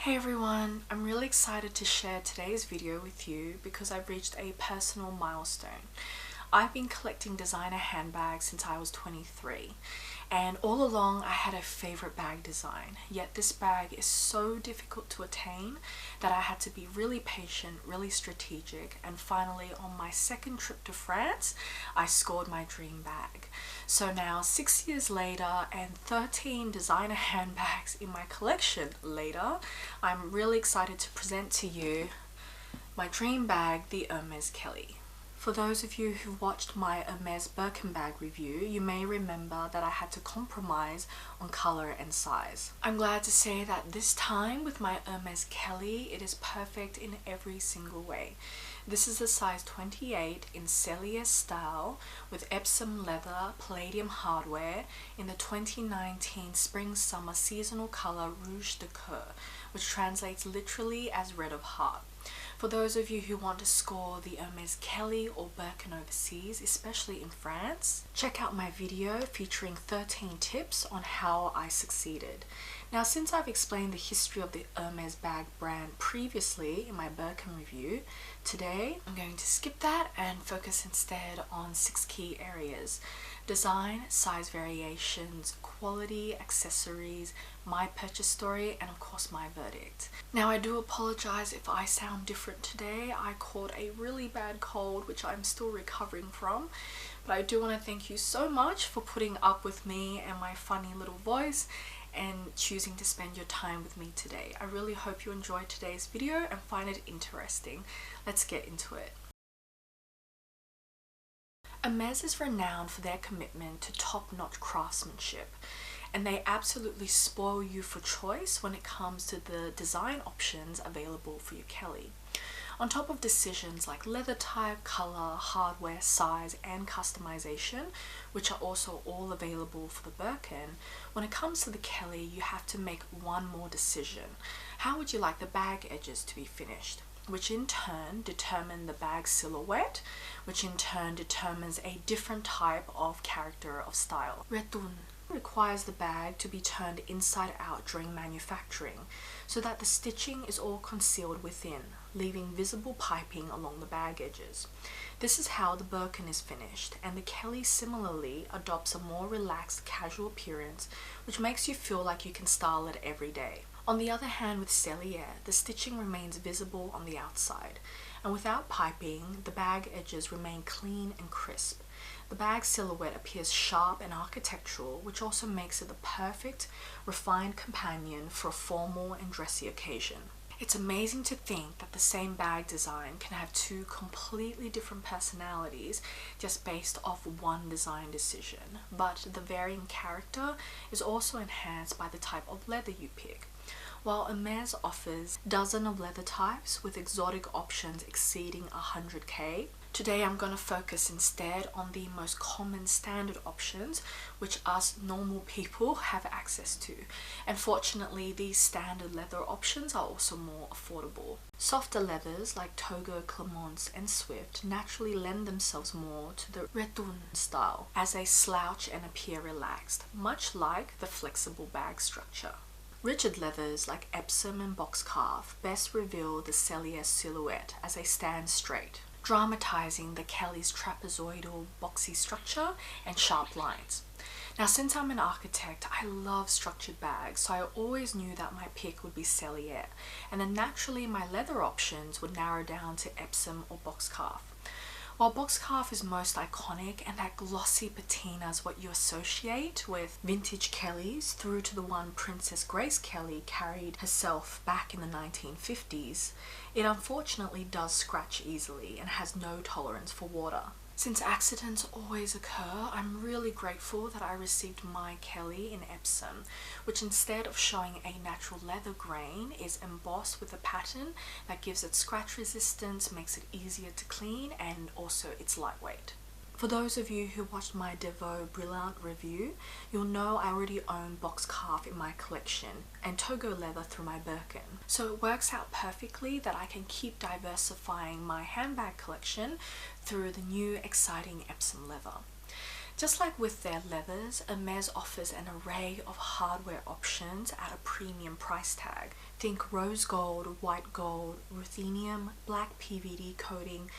Hey everyone, I'm really excited to share today's video with you because I've reached a personal milestone. I've been collecting designer handbags since I was 23, and all along I had a favorite bag design, yet this bag is so difficult to attain that I had to be really patient, really strategic, and finally on my second trip to France I scored my dream bag. So now 6 years later and 13 designer handbags in my collection later, I'm really excited to present to you my dream bag, the Hermes Kelly. For those of you who watched my Hermes Birkin bag review, you may remember that I had to compromise on colour and size. I'm glad to say that this time with my Hermes Kelly, it is perfect in every single way. This is a size 28 in Sellier style with Epsom leather, Palladium hardware in the 2019 spring-summer seasonal colour Rouge de Coeur, which translates literally as red of heart. For those of you who want to score the Hermes Kelly or Birkin overseas, especially in France, check out my video featuring 13 tips on how I succeeded. Now, since I've explained the history of the Hermes bag brand previously in my Birkin review, today I'm going to skip that and focus instead on 6 key areas: design, size variations, quality, accessories, my purchase story, and of course my verdict. Now, I do apologize if I sound different today. I caught a really bad cold which I'm still recovering from, but I do want to thank you so much for putting up with me and my funny little voice and choosing to spend your time with me today. I really hope you enjoyed today's video and find it interesting. Let's get into it. Hermes is renowned for their commitment to top-notch craftsmanship, and they absolutely spoil you for choice when it comes to the design options available for your Kelly. On top of decisions like leather type, color, hardware, size, and customization, which are also all available for the Birkin, when it comes to the Kelly, you have to make one more decision. How would you like the bag edges to be finished? Which in turn determine the bag silhouette, which in turn determines a different type of character of style. Retourne requires the bag to be turned inside out during manufacturing so that the stitching is all concealed within, leaving visible piping along the bag edges. This is how the Birkin is finished, and the Kelly similarly adopts a more relaxed, casual appearance, which makes you feel like you can style it every day. On the other hand, with Sellier, the stitching remains visible on the outside, and without piping, the bag edges remain clean and crisp. The bag silhouette appears sharp and architectural, which also makes it the perfect, refined companion for a formal and dressy occasion. It's amazing to think that the same bag design can have two completely different personalities just based off one design decision, but the varying character is also enhanced by the type of leather you pick. While Hermes offers dozens of leather types with exotic options exceeding 100k, today I'm going to focus instead on the most common standard options which us normal people have access to. And fortunately, these standard leather options are also more affordable. Softer leathers like Togo, Clemence and Swift naturally lend themselves more to the Retourne style as they slouch and appear relaxed, much like the flexible bag structure. Rigid leathers like Epsom and box calf best reveal the Sellier silhouette as they stand straight, dramatizing the Kelly's trapezoidal boxy structure and sharp lines. Now, since I'm an architect, I love structured bags, so I always knew that my pick would be Sellier, and then naturally my leather options would narrow down to Epsom or box calf. While box calf is most iconic and that glossy patina is what you associate with vintage Kellys through to the one Princess Grace Kelly carried herself back in the 1950s, it unfortunately does scratch easily and has no tolerance for water. Since accidents always occur, I'm really grateful that I received my Kelly in Epsom, which instead of showing a natural leather grain is embossed with a pattern that gives it scratch resistance, makes it easier to clean, and also it's lightweight. For those of you who watched my Devo Brilliant review, you'll know I already own box calf in my collection and Togo leather through my Birkin. So it works out perfectly that I can keep diversifying my handbag collection through the new exciting Epsom leather. Just like with their leathers, Hermes offers an array of hardware options at a premium price tag. Think rose gold, white gold, ruthenium, black PVD coating,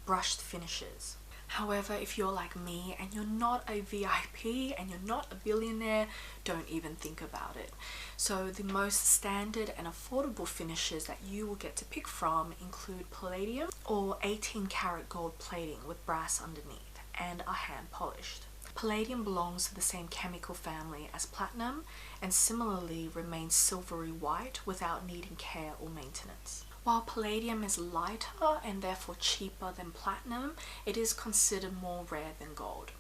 brushed finishes. However, if you're like me and you're not a VIP and you're not a billionaire, don't even think about it. So the most standard and affordable finishes that you will get to pick from include palladium or 18 karat gold plating with brass underneath and are hand polished. Palladium belongs to the same chemical family as platinum and similarly remains silvery white without needing care or maintenance. While palladium is lighter and therefore cheaper than platinum, it is considered more rare than gold.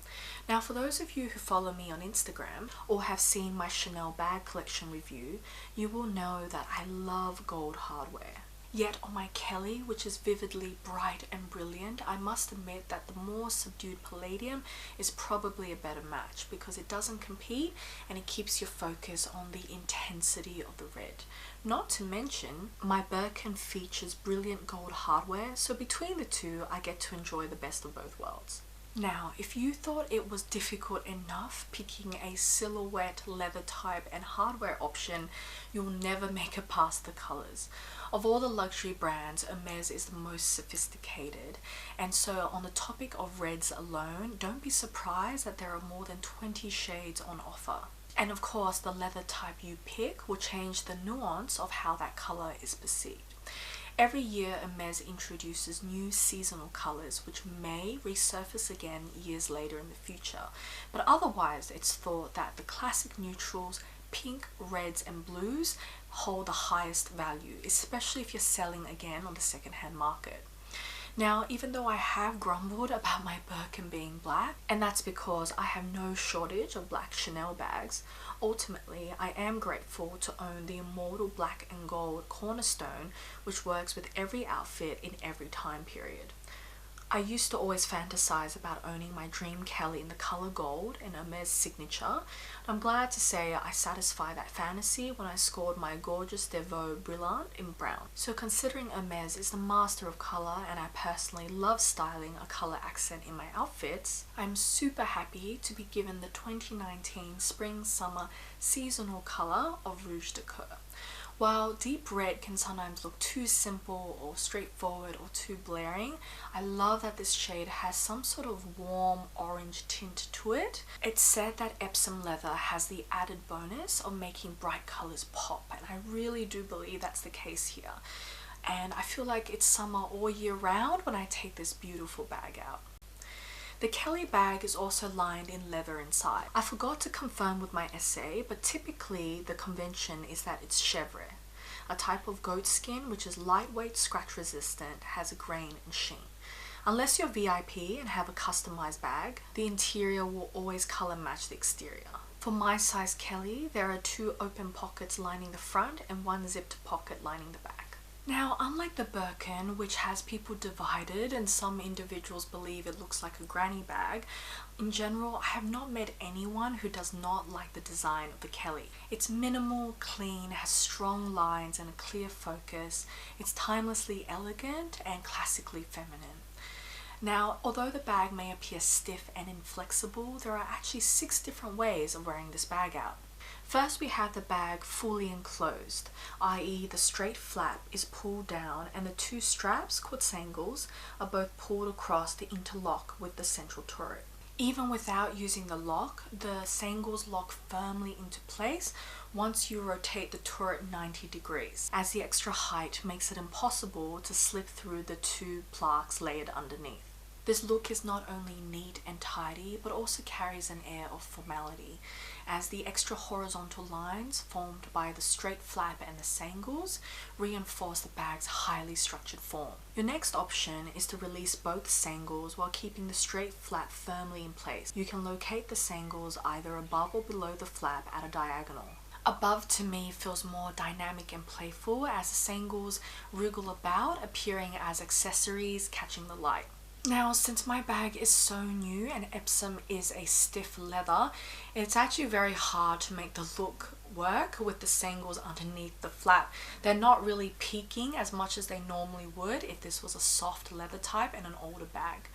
Now, for those of you who follow me on Instagram or have seen my Chanel bag collection review, you will know that I love gold hardware. Yet on my Kelly, which is vividly bright and brilliant, I must admit that the more subdued palladium is probably a better match because it doesn't compete and it keeps your focus on the intensity of the red. Not to mention, my Birkin features brilliant gold hardware, so between the two, I get to enjoy the best of both worlds. Now, if you thought it was difficult enough picking a silhouette, leather type and hardware option, you'll never make it past the colors. Of all the luxury brands, Hermes is the most sophisticated, and so on the topic of reds alone, don't be surprised that there are more than 20 shades on offer. And of course, the leather type you pick will change the nuance of how that color is perceived. Every year, Hermes introduces new seasonal colors which may resurface again years later in the future, but otherwise it's thought that the classic neutrals, pink, reds and blues hold the highest value, especially if you're selling again on the second-hand market. Now, even though I have grumbled about my Birkin being black, and that's because I have no shortage of black Chanel bags, ultimately I am grateful to own the immortal black and gold cornerstone, which works with every outfit in every time period. I used to always fantasize about owning my dream Kelly in the color gold and Hermes signature. I'm glad to say I satisfied that fantasy when I scored my gorgeous Devoe Brillant in brown. So considering Hermes is the master of color and I personally love styling a color accent in my outfits, I'm super happy to be given the 2019 spring-summer seasonal color of Rouge de Coeur. While deep red can sometimes look too simple or straightforward or too blaring, I love that this shade has some sort of warm orange tint to it. It's said that Epsom leather has the added bonus of making bright colors pop, and I really do believe that's the case here. And I feel like it's summer all year round when I take this beautiful bag out. The Kelly bag is also lined in leather inside. I forgot to confirm with my essay, but typically the convention is that it's chèvre, a type of goat skin which is lightweight, scratch resistant, has a grain and sheen. Unless you're VIP and have a customized bag, the interior will always color match the exterior. For my size Kelly, there are 2 open pockets lining the front and 1 zipped pocket lining the back. Now, unlike the Birkin, which has people divided and some individuals believe it looks like a granny bag, in general, I have not met anyone who does not like the design of the Kelly. It's minimal, clean, has strong lines and a clear focus. It's timelessly elegant and classically feminine. Now, although the bag may appear stiff and inflexible, there are actually 6 different ways of wearing this bag out. First, we have the bag fully enclosed, i.e. the straight flap is pulled down and the 2 straps, called sangles, are both pulled across the interlock with the central turret. Even without using the lock, the sangles lock firmly into place once you rotate the turret 90 degrees, as the extra height makes it impossible to slip through the 2 plaques layered underneath. This look is not only neat and tidy, but also carries an air of formality, as the extra horizontal lines formed by the straight flap and the sangles reinforce the bag's highly structured form. Your next option is to release both sangles while keeping the straight flap firmly in place. You can locate the sangles either above or below the flap at a diagonal. Above to me feels more dynamic and playful as the sangles wriggle about, appearing as accessories catching the light. Now, since my bag is so new and Epsom is a stiff leather, it's actually very hard to make the look work with the sangles underneath the flap. They're not really peaking as much as they normally would if this was a soft leather type and an older bag.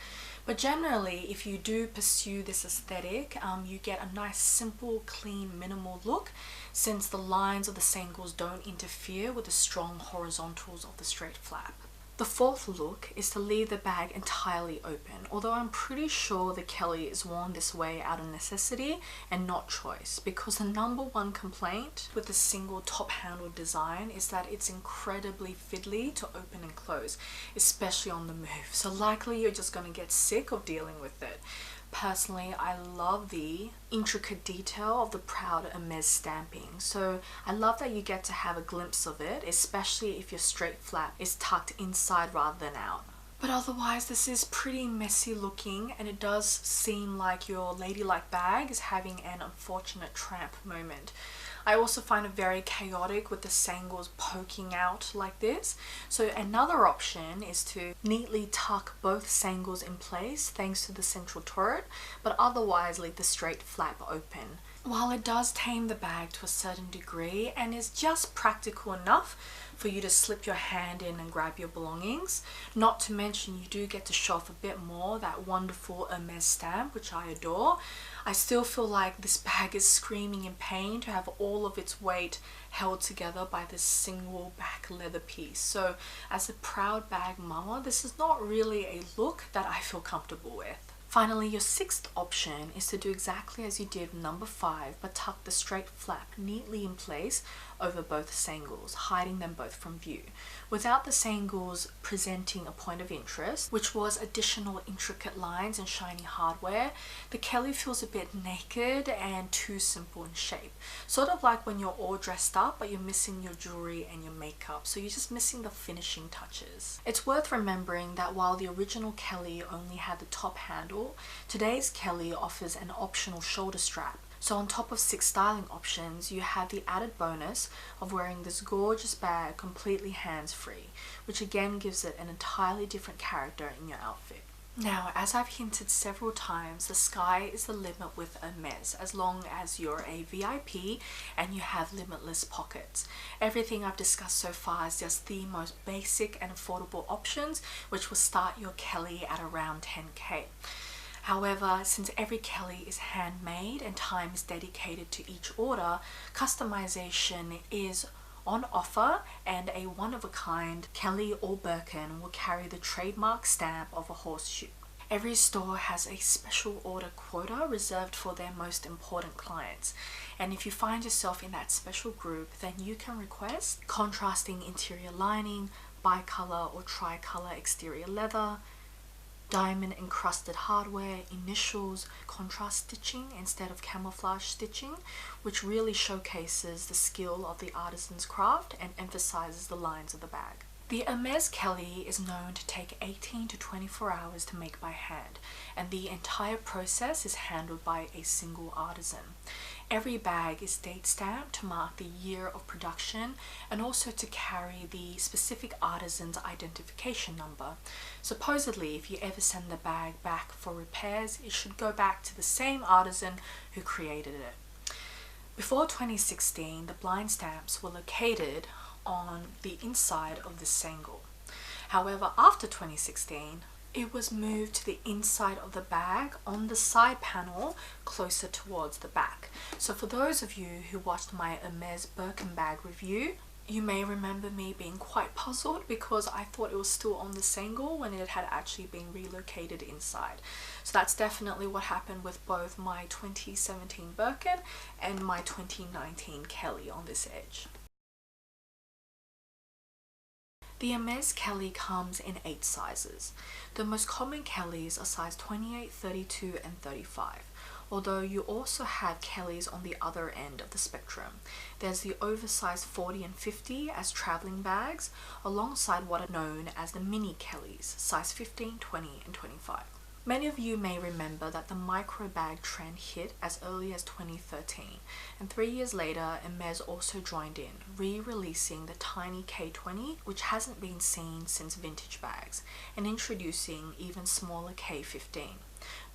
But generally, if you do pursue this aesthetic, you get a nice, simple, clean, minimal look, since the lines of the sangles don't interfere with the strong horizontals of the straight flap. The fourth look is to leave the bag entirely open, although I'm pretty sure the Kelly is worn this way out of necessity and not choice, because the number one complaint with the single top handle design is that it's incredibly fiddly to open and close, especially on the move. So likely you're just going to get sick of dealing with it. Personally, I love the intricate detail of the proud Hermes stamping. So I love that you get to have a glimpse of it, especially if your straight flap is tucked inside rather than out. But otherwise, this is pretty messy looking, and it does seem like your ladylike bag is having an unfortunate tramp moment. I also find it very chaotic with the sangles poking out like this. So another option is to neatly tuck both sangles in place thanks to the central turret, but otherwise leave the straight flap open. While it does tame the bag to a certain degree and is just practical enough for you to slip your hand in and grab your belongings, not to mention you do get to show off a bit more that wonderful Hermes stamp, which I adore, I still feel like this bag is screaming in pain to have all of its weight held together by this single back leather piece. So as a proud bag mama, this is not really a look that I feel comfortable with. Finally, your sixth option is to do exactly as you did with number 5, but tuck the straight flap neatly in place over both sangles, hiding them both from view, without the sangles presenting a point of interest, which was additional intricate lines and shiny hardware. The Kelly feels a bit naked and too simple in shape, sort of like when you're all dressed up but you're missing your jewelry and your makeup, so you're just missing the finishing touches. It's worth remembering that while the original Kelly only had the top handle, today's Kelly offers an optional shoulder strap. So on top of 6 styling options, you have the added bonus of wearing this gorgeous bag completely hands-free, which again gives it an entirely different character in your outfit. Now, as I've hinted several times, the sky is the limit with Hermes, as long as you're a VIP and you have limitless pockets. Everything I've discussed so far is just the most basic and affordable options, which will start your Kelly at around 10k. However, since every Kelly is handmade and time is dedicated to each order, customization is on offer, and a one-of-a-kind Kelly or Birkin will carry the trademark stamp of a horseshoe. Every store has a special order quota reserved for their most important clients, and if you find yourself in that special group, then you can request contrasting interior lining, bicolor or tricolor exterior leather, diamond encrusted hardware, initials, contrast stitching instead of camouflage stitching, which really showcases the skill of the artisan's craft and emphasizes the lines of the bag. The Hermes Kelly is known to take 18 to 24 hours to make by hand, and the entire process is handled by a single artisan. Every bag is date stamped to mark the year of production and also to carry the specific artisan's identification number. Supposedly, if you ever send the bag back for repairs, it should go back to the same artisan who created it. Before 2016, the blind stamps were located on the inside of the sangle. However, after 2016, it was moved to the inside of the bag on the side panel closer towards the back. So for those of you who watched my Hermes Birkin bag review, you may remember me being quite puzzled because I thought it was still on the sangle when it had actually been relocated inside. So that's definitely what happened with both my 2017 Birkin and my 2019 Kelly on this edge. The Hermes Kelly comes in 8 sizes. The most common Kellys are size 28, 32 and 35, although you also have Kellys on the other end of the spectrum. There's the oversized 40 and 50 as traveling bags, alongside what are known as the mini Kellys, size 15, 20 and 25. Many of you may remember that the micro bag trend hit as early as 2013, and 3 years later, Hermes also joined in, re-releasing the tiny K20, which hasn't been seen since vintage bags, and introducing even smaller K15.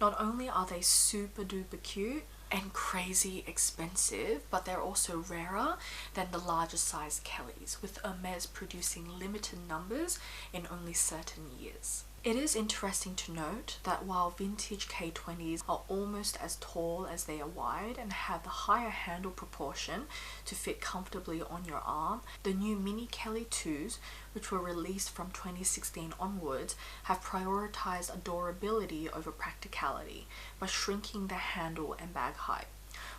Not only are they super duper cute and crazy expensive, but they're also rarer than the larger size Kellys, with Hermes producing limited numbers in only certain years. It is interesting to note that while vintage K20s are almost as tall as they are wide and have the higher handle proportion to fit comfortably on your arm, the new Mini Kelly 2s, which were released from 2016 onwards, have prioritized adorability over practicality by shrinking the handle and bag height.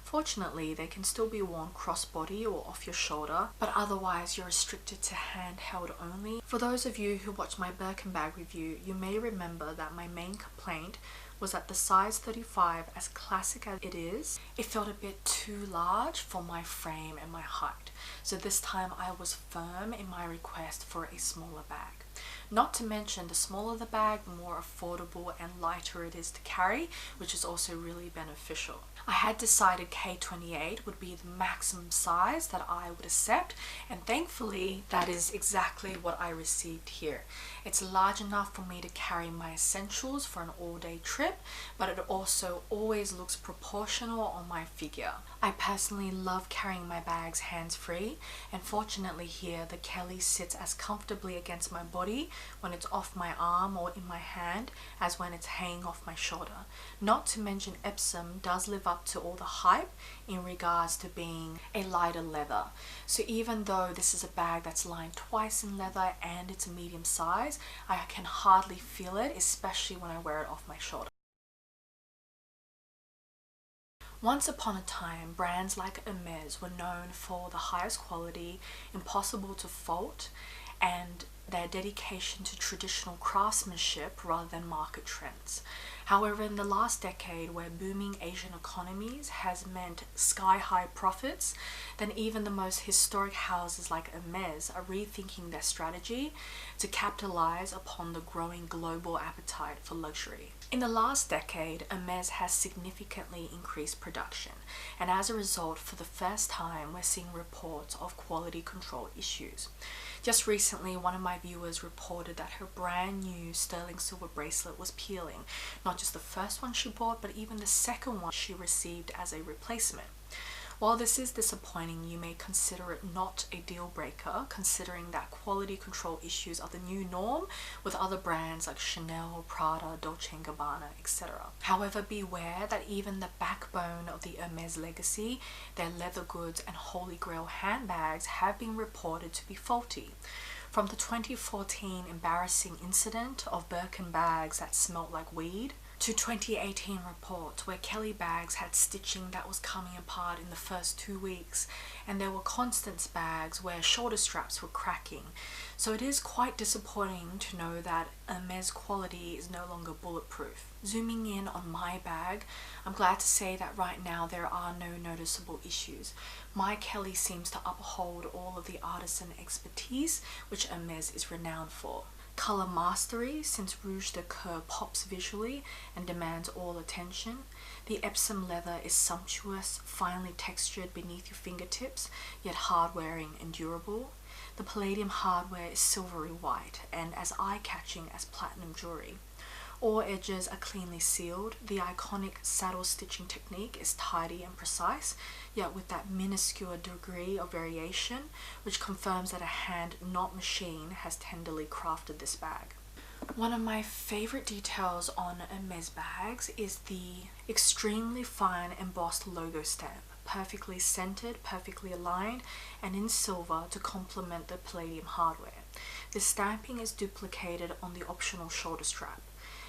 Fortunately, they can still be worn crossbody or off your shoulder, but otherwise you're restricted to handheld only. For those of you who watched my Birkin bag review, you may remember that my main complaint was that the size 35, as classic as it is, it felt a bit too large for my frame and my height. So this time I was firm in my request for a smaller bag. Not to mention, the smaller the bag, the more affordable and lighter it is to carry, which is also really beneficial. I had decided K28 would be the maximum size that I would accept, and thankfully that is exactly what I received here. It's large enough for me to carry my essentials for an all-day trip, but it also always looks proportional on my figure. I personally love carrying my bags hands-free, and fortunately here the Kelly sits as comfortably against my body when it's off my arm or in my hand as when it's hanging off my shoulder. Not to mention, Epsom does live up to all the hype in regards to being a lighter leather. So even though this is a bag that's lined twice in leather and it's a medium size, I can hardly feel it, especially when I wear it off my shoulder. Once upon a time, brands like Hermes were known for the highest quality, impossible to fault, and their dedication to traditional craftsmanship rather than market trends. However, in the last decade, where booming Asian economies has meant sky-high profits, then even the most historic houses like Hermes are rethinking their strategy to capitalize upon the growing global appetite for luxury. In the last decade, Hermes has significantly increased production, and as a result, for the first time, we're seeing reports of quality control issues. Just recently, one of my viewers reported that her brand new sterling silver bracelet was peeling. Not just the first one she bought, but even the second one she received as a replacement. While this is disappointing, you may consider it not a deal breaker, considering that quality control issues are the new norm with other brands like Chanel, Prada, Dolce & Gabbana, etc. However, beware that even the backbone of the Hermes legacy, their leather goods and holy grail handbags, have been reported to be faulty. From the 2014 embarrassing incident of Birkin bags that smelt like weed, to 2018 reports where Kelly bags had stitching that was coming apart in the first 2 weeks, and there were Constance bags where shoulder straps were cracking. So it is quite disappointing to know that Hermes quality is no longer bulletproof. Zooming in on my bag, I'm glad to say that right now there are no noticeable issues. My Kelly seems to uphold all of the artisan expertise which Hermes is renowned for. Color mastery, since Rouge de Coeur pops visually and demands all attention. The Epsom leather is sumptuous, finely textured beneath your fingertips, yet hard-wearing and durable. The Palladium hardware is silvery white and as eye-catching as platinum jewelry. All edges are cleanly sealed. The iconic saddle stitching technique is tidy and precise, yet with that minuscule degree of variation, which confirms that a hand, not machine, has tenderly crafted this bag. One of my favorite details on Hermes bags is the extremely fine embossed logo stamp, perfectly centered, perfectly aligned, and in silver to complement the Palladium hardware. The stamping is duplicated on the optional shoulder strap.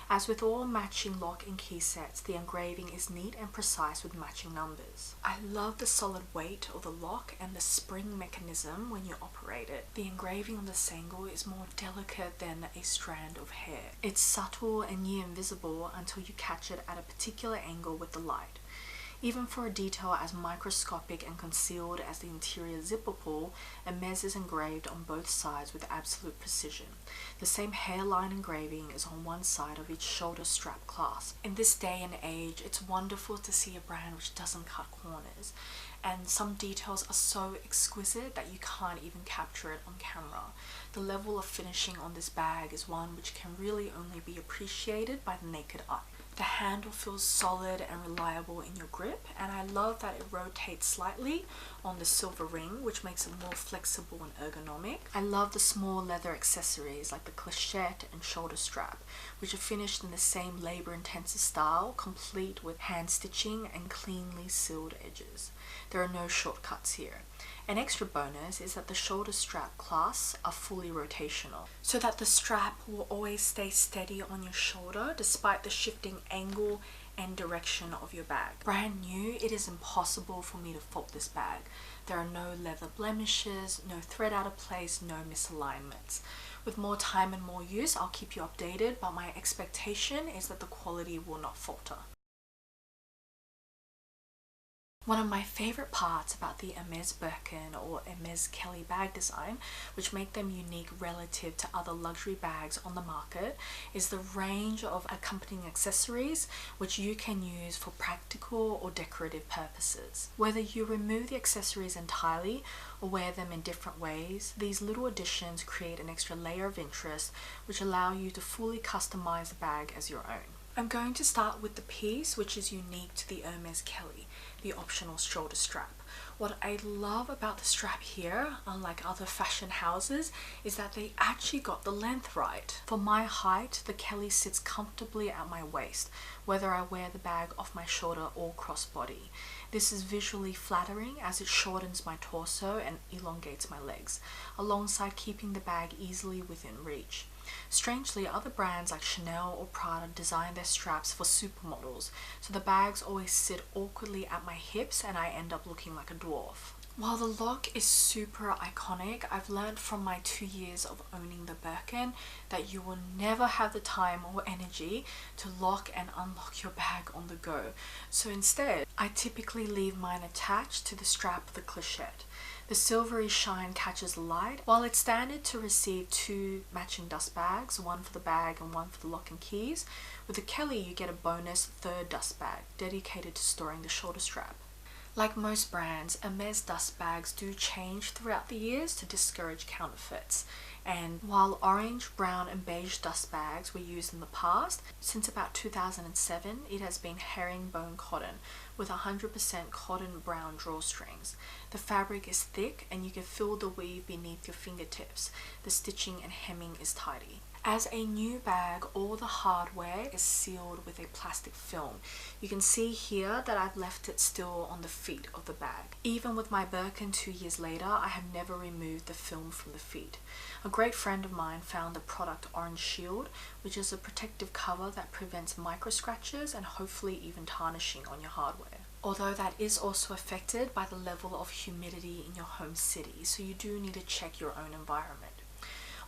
As with all matching lock and key sets, the engraving is neat and precise with matching numbers. I love the solid weight of the lock and the spring mechanism when you operate it. The engraving on the sangle is more delicate than a strand of hair. It's subtle and near invisible until you catch it at a particular angle with the light. Even for a detail as microscopic and concealed as the interior zipper pull, Hermes is engraved on both sides with absolute precision. The same hairline engraving is on one side of each shoulder strap clasp. In this day and age, it's wonderful to see a brand which doesn't cut corners, and some details are so exquisite that you can't even capture it on camera. The level of finishing on this bag is one which can really only be appreciated by the naked eye. The handle feels solid and reliable in your grip, and I love that it rotates slightly, on the silver ring, which makes it more flexible and ergonomic. I love the small leather accessories like the clochette and shoulder strap, which are finished in the same labor-intensive style, complete with hand stitching and cleanly sealed edges. There are no shortcuts here. An extra bonus is that the shoulder strap clasps are fully rotational, so that the strap will always stay steady on your shoulder despite the shifting angle and direction of your bag. Brand new, it is impossible for me to fault this bag. There are no leather blemishes, no thread out of place, no misalignments. With more time and more use, I'll keep you updated, but my expectation is that the quality will not falter. One of my favorite parts about the Hermes Birkin or Hermes Kelly bag design, which make them unique relative to other luxury bags on the market, is the range of accompanying accessories which you can use for practical or decorative purposes. Whether you remove the accessories entirely or wear them in different ways, these little additions create an extra layer of interest which allow you to fully customize the bag as your own. I'm going to start with the piece which is unique to the Hermes Kelly, the optional shoulder strap. What I love about the strap here, unlike other fashion houses, is that they actually got the length right. For my height, the Kelly sits comfortably at my waist, whether I wear the bag off my shoulder or crossbody. This is visually flattering as it shortens my torso and elongates my legs, alongside keeping the bag easily within reach. Strangely, other brands like Chanel or Prada design their straps for supermodels, so the bags always sit awkwardly at my hips and I end up looking like a dwarf. While the lock is super iconic, I've learned from my 2 years of owning the Birkin that you will never have the time or energy to lock and unlock your bag on the go. So instead, I typically leave mine attached to the strap of the clochette. The silvery shine catches light. While it's standard to receive 2 matching dust bags, one for the bag and one for the lock and keys, with the Kelly you get a bonus 3rd dust bag dedicated to storing the shoulder strap. Like most brands, Hermes dust bags do change throughout the years to discourage counterfeits. And while orange, brown and beige dust bags were used in the past, since about 2007 it has been herringbone cotton with 100% cotton brown drawstrings. The fabric is thick and you can feel the weave beneath your fingertips. The stitching and hemming is tidy. As a new bag, all the hardware is sealed with a plastic film. You can see here that I've left it still on the feet of the bag. Even with my Birkin 2 years later, I have never removed the film from the feet. A great friend of mine found the product Orange Shield, which is a protective cover that prevents micro scratches and hopefully even tarnishing on your hardware. Although that is also affected by the level of humidity in your home city, so you do need to check your own environment.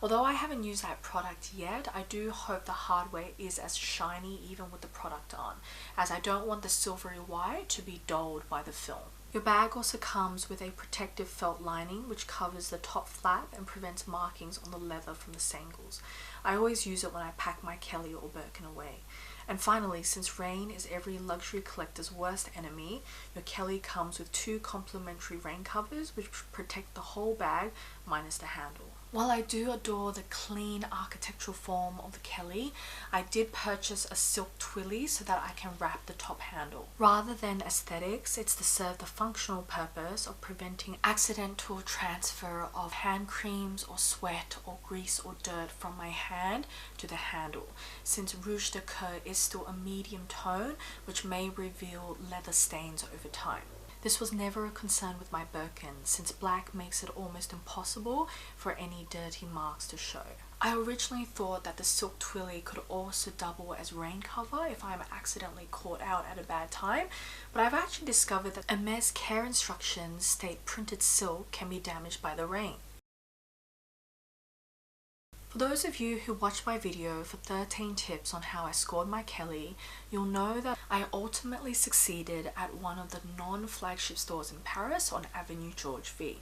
Although I haven't used that product yet, I do hope the hardware is as shiny even with the product on, as I don't want the silvery white to be dulled by the film. Your bag also comes with a protective felt lining which covers the top flap and prevents markings on the leather from the sangles. I always use it when I pack my Kelly or Birkin away. And finally, since rain is every luxury collector's worst enemy, your Kelly comes with 2 complimentary rain covers which protect the whole bag minus the handle. While I do adore the clean architectural form of the Kelly, I did purchase a silk twilly so that I can wrap the top handle. Rather than aesthetics, it's to serve the functional purpose of preventing accidental transfer of hand creams or sweat or grease or dirt from my hand to the handle, since Rouge de Coeur is still a medium tone which may reveal leather stains over time. This was never a concern with my Birkin, since black makes it almost impossible for any dirty marks to show. I originally thought that the silk twilly could also double as rain cover if I'm accidentally caught out at a bad time, but I've actually discovered that Hermes care instructions state printed silk can be damaged by the rain. For those of you who watched my video for 13 tips on how I scored my Kelly, you'll know that I ultimately succeeded at one of the non-flagship stores in Paris on Avenue George V.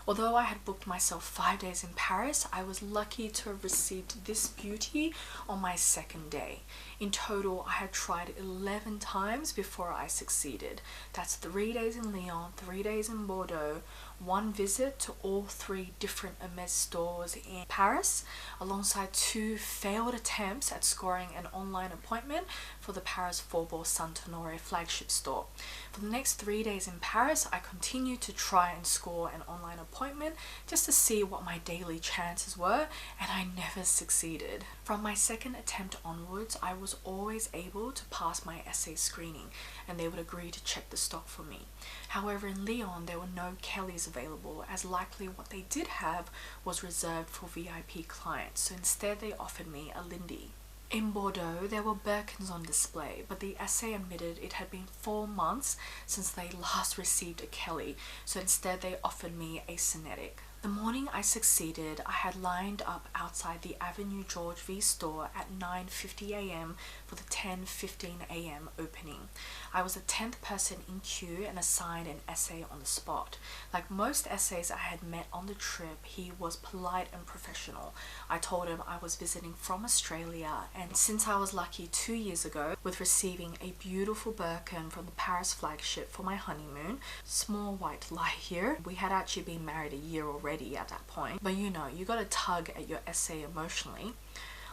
Although I had booked myself 5 days in Paris, I was lucky to have received this beauty on my 2nd day. In total, I had tried 11 times before I succeeded. That's 3 days in Lyon, 3 days in Bordeaux, one visit to all 3 different Hermes stores in Paris, alongside 2 failed attempts at scoring an online appointment for the Paris Faubourg Saint-Honoré flagship store. For the next 3 days in Paris, I continued to try and score an online appointment just to see what my daily chances were, and I never succeeded. From my second attempt onwards, I was always able to pass my essay screening, and they would agree to check the stock for me. However, in Lyon, there were no Kellys available, as likely what they did have was reserved for VIP clients, so instead they offered me a Lindy. In Bordeaux, there were Birkins on display, but the essay admitted it had been 4 months since they last received a Kelly, so instead they offered me a Cinetic. The morning I succeeded, I had lined up outside the Avenue George V store at 9:50 a.m. for the 10:15 a.m. opening. I was the 10th person in queue and assigned an essay on the spot. Like most essays I had met on the trip, he was polite and professional. I told him I was visiting from Australia, and since I was lucky 2 years ago with receiving a beautiful Birkin from the Paris flagship for my honeymoon, small white lie here, we had actually been married a year already at that point, but you know, you gotta tug at your essay emotionally.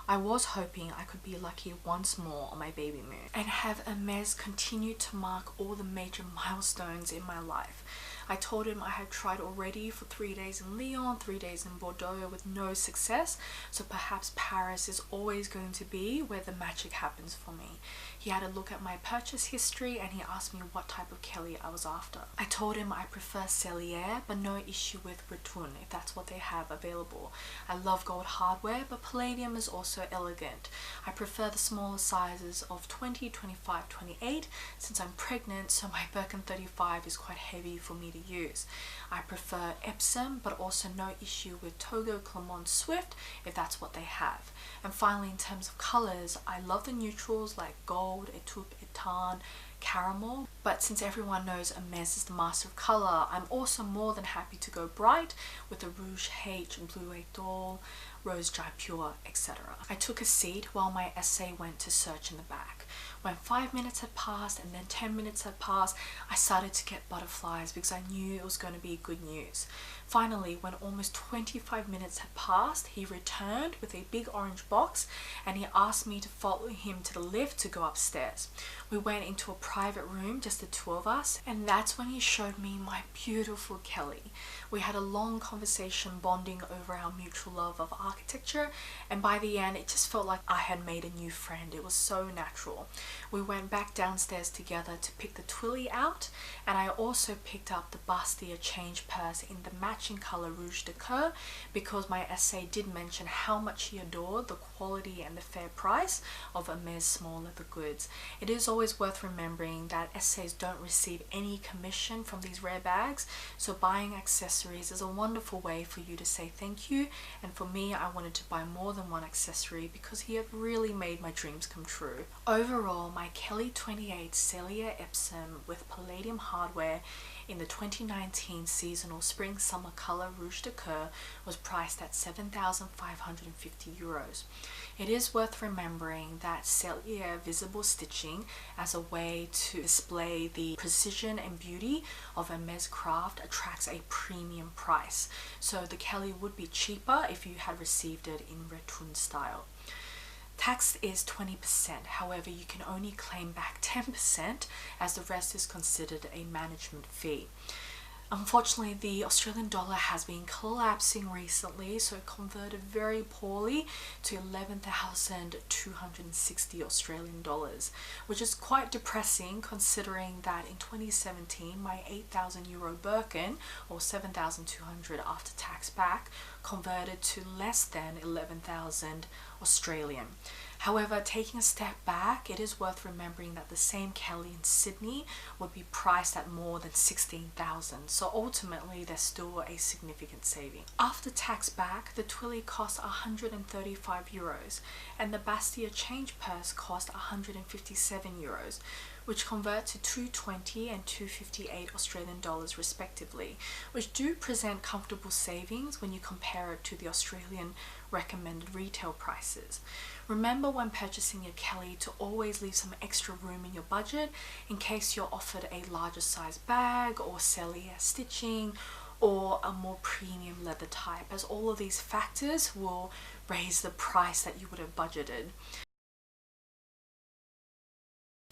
I was hoping I could be lucky once more on my baby moon and have Hermes continue to mark all the major milestones in my life. I told him I had tried already for 3 days in Lyon, 3 days in Bordeaux with no success, so perhaps Paris is always going to be where the magic happens for me. He had a look at my purchase history and he asked me what type of Kelly I was after. I told him I prefer Sellier, but no issue with Retourne if that's what they have available. I love gold hardware, but Palladium is also elegant. I prefer the smaller sizes of 20, 25, 28 since I'm pregnant, so my Birkin 35 is quite heavy for me to use. I prefer Epsom, but also no issue with Togo, Clermont, Swift if that's what they have. And finally, in terms of colors, I love the neutrals like gold, Etoupe, Etan, caramel, but since everyone knows Hermes is the master of color, I'm also more than happy to go bright with the Rouge H, Blue Étoile, Rose Jaipur, etc. I took a seat while my essay went to search in the back. When 5 minutes had passed and then 10 minutes had passed, I started to get butterflies because I knew it was going to be good news. Finally, when almost 25 minutes had passed, he returned with a big orange box and he asked me to follow him to the lift to go upstairs. We went into a private room, just the 2 of us, and that's when he showed me my beautiful Kelly. We had a long conversation bonding over our mutual love of architecture, and by the end it just felt like I had made a new friend. It was so natural. We went back downstairs together to pick the Twilly out, and I also picked up the Bastia change purse in the matching color Rouge de Coeur because my essay did mention how much he adored the quality and the fair price of Hermes small leather goods. It is always worth remembering that essays don't receive any commission from these rare bags, so buying accessories is a wonderful way for you to say thank you, and for me, I wanted to buy more than one accessory because he had really made my dreams come true. Overall, my Kelly 28 Sellier Epsom with Palladium hardware in the 2019 seasonal spring-summer color Rouge de Coeur was priced at €7,550. It is worth remembering that Sellier visible stitching as a way to display the precision and beauty of Hermes craft attracts a premium price, so the Kelly would be cheaper if you had received it in Retourne style. Tax is 20%, however you can only claim back 10% as the rest is considered a management fee. Unfortunately, the Australian dollar has been collapsing recently, so it converted very poorly to 11,260 Australian dollars, which is quite depressing considering that in 2017 my €8,000 Birkin, or 7,200 after tax back, converted to less than 11,000 Australian. However, taking a step back, it is worth remembering that the same Kelly in Sydney would be priced at more than 16,000, so ultimately there's still a significant saving. After tax back, the Twilly cost €135 and the Bastia change purse cost €157, which convert to 220 and 258 Australian dollars respectively, which do present comfortable savings when you compare it to the Australian recommended retail prices. Remember when purchasing your Kelly to always leave some extra room in your budget in case you're offered a larger size bag or Sellier stitching, or a more premium leather type, as all of these factors will raise the price that you would have budgeted.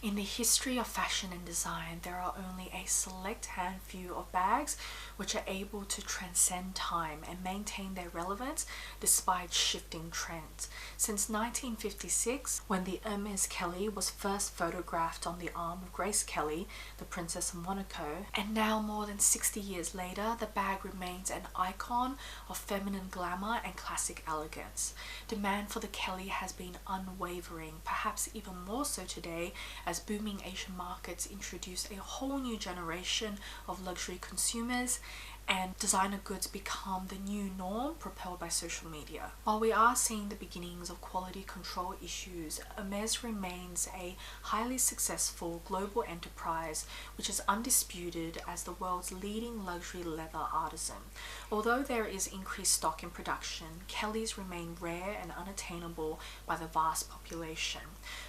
In the history of fashion and design, there are only a select handful of bags which are able to transcend time and maintain their relevance despite shifting trends. Since 1956, when the Hermes Kelly was first photographed on the arm of Grace Kelly, the Princess of Monaco, and now more than 60 years later, the bag remains an icon of feminine glamour and classic elegance. Demand for the Kelly has been unwavering, perhaps even more so today, as booming Asian markets introduce a whole new generation of luxury consumers and designer goods become the new norm propelled by social media. While we are seeing the beginnings of quality control issues, Hermes remains a highly successful global enterprise which is undisputed as the world's leading luxury leather artisan. Although there is increased stock in production, Kellys remain rare and unattainable by the vast population.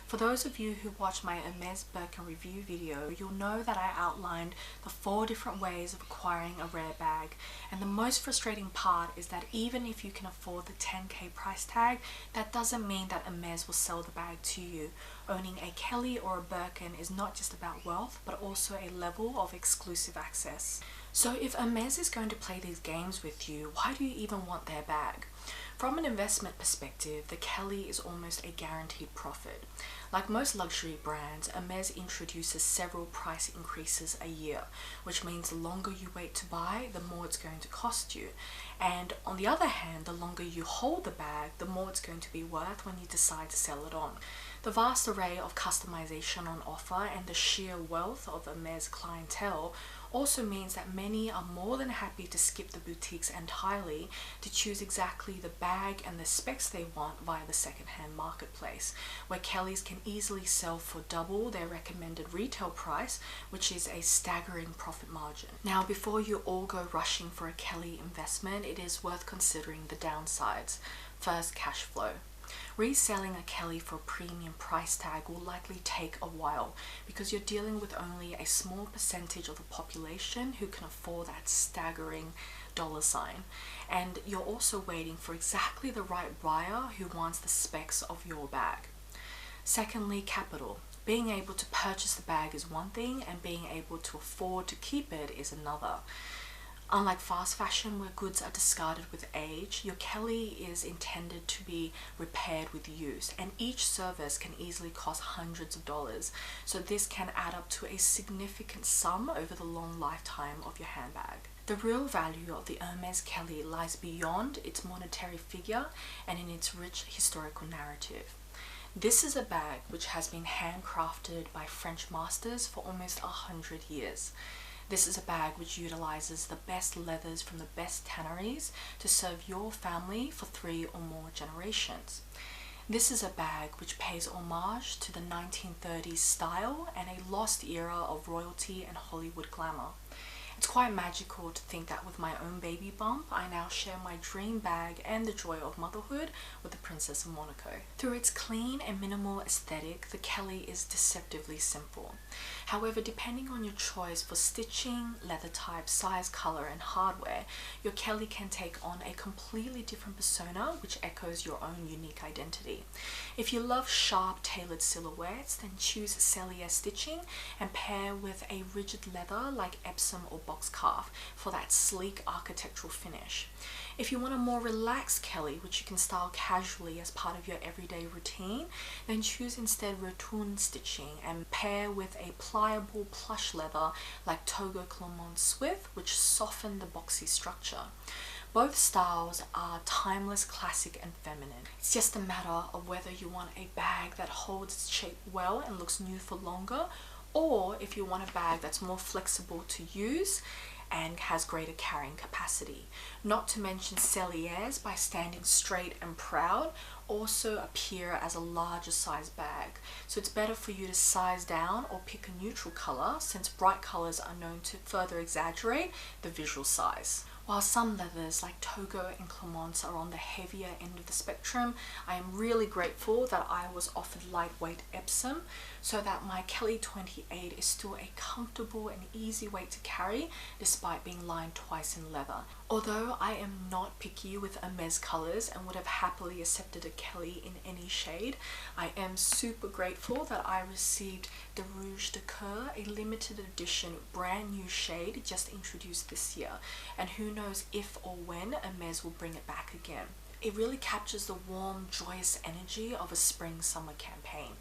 For those of you who watched my Hermes Birkin review video, you'll know that I outlined the 4 different ways of acquiring a rare bag, and the most frustrating part is that even if you can afford the 10k price tag, that doesn't mean that Hermes will sell the bag to you. Owning a Kelly or a Birkin is not just about wealth, but also a level of exclusive access. So if Hermes is going to play these games with you, why do you even want their bag? From an investment perspective, the Kelly is almost a guaranteed profit. Like most luxury brands, Hermes introduces several price increases a year, which means the longer you wait to buy, the more it's going to cost you. And on the other hand, the longer you hold the bag, the more it's going to be worth when you decide to sell it on. The vast array of customization on offer and the sheer wealth of Hermes clientele also means that many are more than happy to skip the boutiques entirely to choose exactly the bag and the specs they want via the second-hand marketplace, where Kellys can easily sell for double their recommended retail price, which is a staggering profit margin. Now, before you all go rushing for a Kelly investment, it is worth considering the downsides. First, cash flow. Reselling a Kelly for a premium price tag will likely take a while because you're dealing with only a small percentage of the population who can afford that staggering dollar sign. And you're also waiting for exactly the right buyer who wants the specs of your bag. Secondly, capital. Being able to purchase the bag is one thing, and being able to afford to keep it is another. Unlike fast fashion where goods are discarded with age, your Kelly is intended to be repaired with use, and each service can easily cost hundreds of dollars, so this can add up to a significant sum over the long lifetime of your handbag. The real value of the Hermes Kelly lies beyond its monetary figure and in its rich historical narrative. This is a bag which has been handcrafted by French masters for almost 100 years. This is a bag which utilizes the best leathers from the best tanneries to serve your family for 3 or more generations. This is a bag which pays homage to the 1930s style and a lost era of royalty and Hollywood glamour. It's quite magical to think that with my own baby bump, I now share my dream bag and the joy of motherhood with the Princess of Monaco. Through its clean and minimal aesthetic, the Kelly is deceptively simple. However, depending on your choice for stitching, leather type, size, color, and hardware, your Kelly can take on a completely different persona which echoes your own unique identity. If you love sharp, tailored silhouettes, then choose Sellier stitching and pair with a rigid leather like Epsom or box calf for that sleek architectural finish. If you want a more relaxed Kelly, which you can style casually as part of your everyday routine, then choose instead Retourne stitching and pair with a pliable plush leather like Togo Clermont Swift, which soften the boxy structure. Both styles are timeless, classic, and feminine. It's just a matter of whether you want a bag that holds its shape well and looks new for longer, or if you want a bag that's more flexible to use and has greater carrying capacity. Not to mention Selliers, by standing straight and proud, also appear as a larger size bag. So it's better for you to size down or pick a neutral color, since bright colors are known to further exaggerate the visual size. While some leathers like Togo and Clemence are on the heavier end of the spectrum, I am really grateful that I was offered lightweight Epsom so that my Kelly 28 is still a comfortable and easy weight to carry despite being lined twice in leather. Although I am not picky with Hermes colours and would have happily accepted a Kelly in any shade, I am super grateful that I received the Rouge de Coeur, a limited edition brand new shade just introduced this year, and who knows if or when Hermes will bring it back again. It really captures the warm, joyous energy of a spring-summer campaign.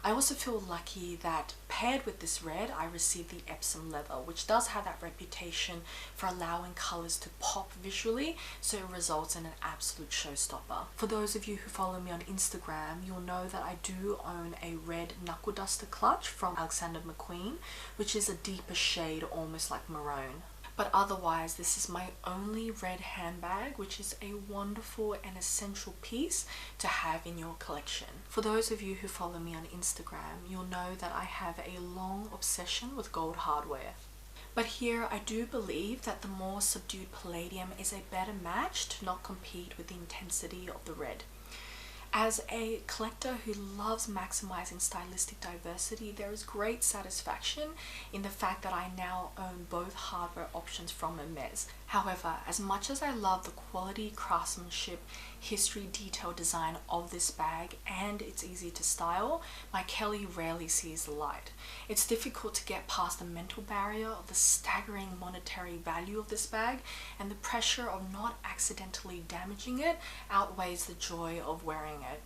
I also feel lucky that paired with this red, I received the Epsom leather, which does have that reputation for allowing colours to pop visually, so it results in an absolute showstopper. For those of you who follow me on Instagram, you'll know that I do own a red knuckle duster clutch from Alexander McQueen, which is a deeper shade, almost like maroon. But otherwise, this is my only red handbag, which is a wonderful and essential piece to have in your collection. For those of you who follow me on Instagram, you'll know that I have a long obsession with gold hardware. But here I do believe that the more subdued palladium is a better match to not compete with the intensity of the red. As a collector who loves maximizing stylistic diversity, there is great satisfaction in the fact that I now own both hardware options from Hermes. However, as much as I love the quality, craftsmanship, history, detail, design of this bag, and it's easy to style, my Kelly rarely sees the light. It's difficult to get past the mental barrier of the staggering monetary value of this bag, and the pressure of not accidentally damaging it outweighs the joy of wearing it.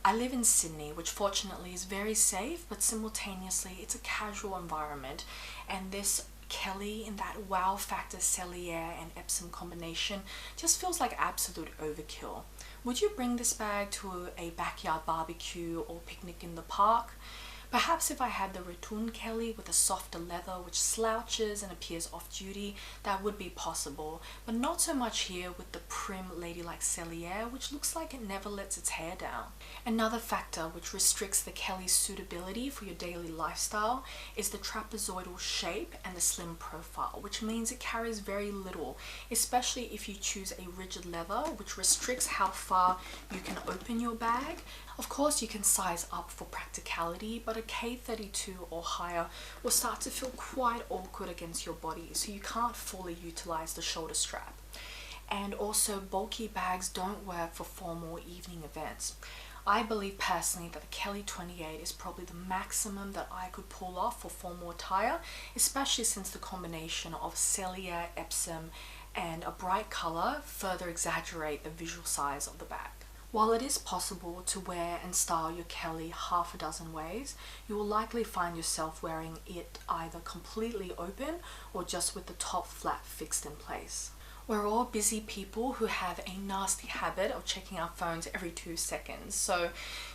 I live in Sydney, which fortunately is very safe, but simultaneously it's a casual environment, and this Kelly in that wow factor Sellier and Epsom combination just feels like absolute overkill. Would you bring this bag to a backyard barbecue or picnic in the park? Perhaps if I had the Retourne Kelly with a softer leather which slouches and appears off-duty, that would be possible, but not so much here with the prim ladylike Sellier, which looks like it never lets its hair down. Another factor which restricts the Kelly's suitability for your daily lifestyle is the trapezoidal shape and the slim profile, which means it carries very little, especially if you choose a rigid leather, which restricts how far you can open your bag. Of course, you can size up for practicality, but a K32 or higher will start to feel quite awkward against your body, so you can't fully utilize the shoulder strap. And also, bulky bags don't work for formal evening events. I believe personally that the Kelly 28 is probably the maximum that I could pull off for formal attire, especially since the combination of Sellier, Epsom, and a bright color further exaggerate the visual size of the bag. While it is possible to wear and style your Kelly half a dozen ways, you will likely find yourself wearing it either completely open or just with the top flat fixed in place. We're all busy people who have a nasty habit of checking our phones every 2 seconds, so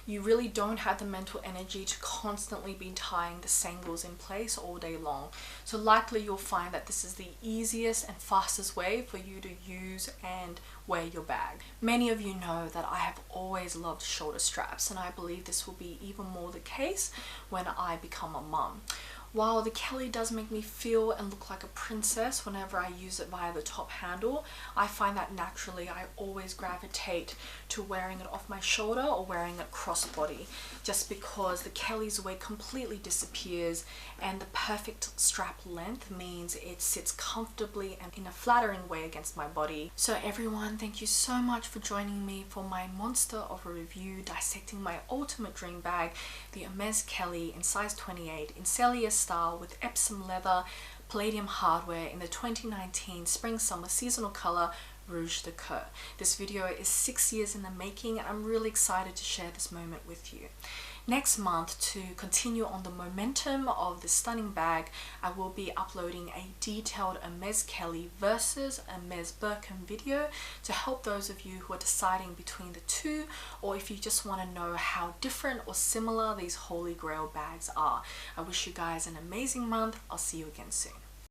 you really don't have the mental energy to constantly be tying the sangles in place all day long. So likely you'll find that this is the easiest and fastest way for you to use and wear your bag. Many of you know that I have always loved shoulder straps, and I believe this will be even more the case when I become a mum. While the Kelly does make me feel and look like a princess whenever I use it via the top handle, I find that naturally I always gravitate to wearing it off my shoulder or wearing it crossbody, just because the Kelly's weight completely disappears and the perfect strap length means it sits comfortably and in a flattering way against my body. So everyone, thank you so much for joining me for my monster of a review dissecting my ultimate dream bag, the Hermes Kelly in size 28 in Sellier style with Epsom leather, Palladium hardware in the 2019 spring-summer seasonal color Rouge de Coeur. This video is 6 years in the making, and I'm really excited to share this moment with you. Next month, to continue on the momentum of this stunning bag, I will be uploading a detailed Hermes Kelly versus Hermes Birkin video to help those of you who are deciding between the two, or if you just want to know how different or similar these holy grail bags are. I wish you guys an amazing month. I'll see you again soon.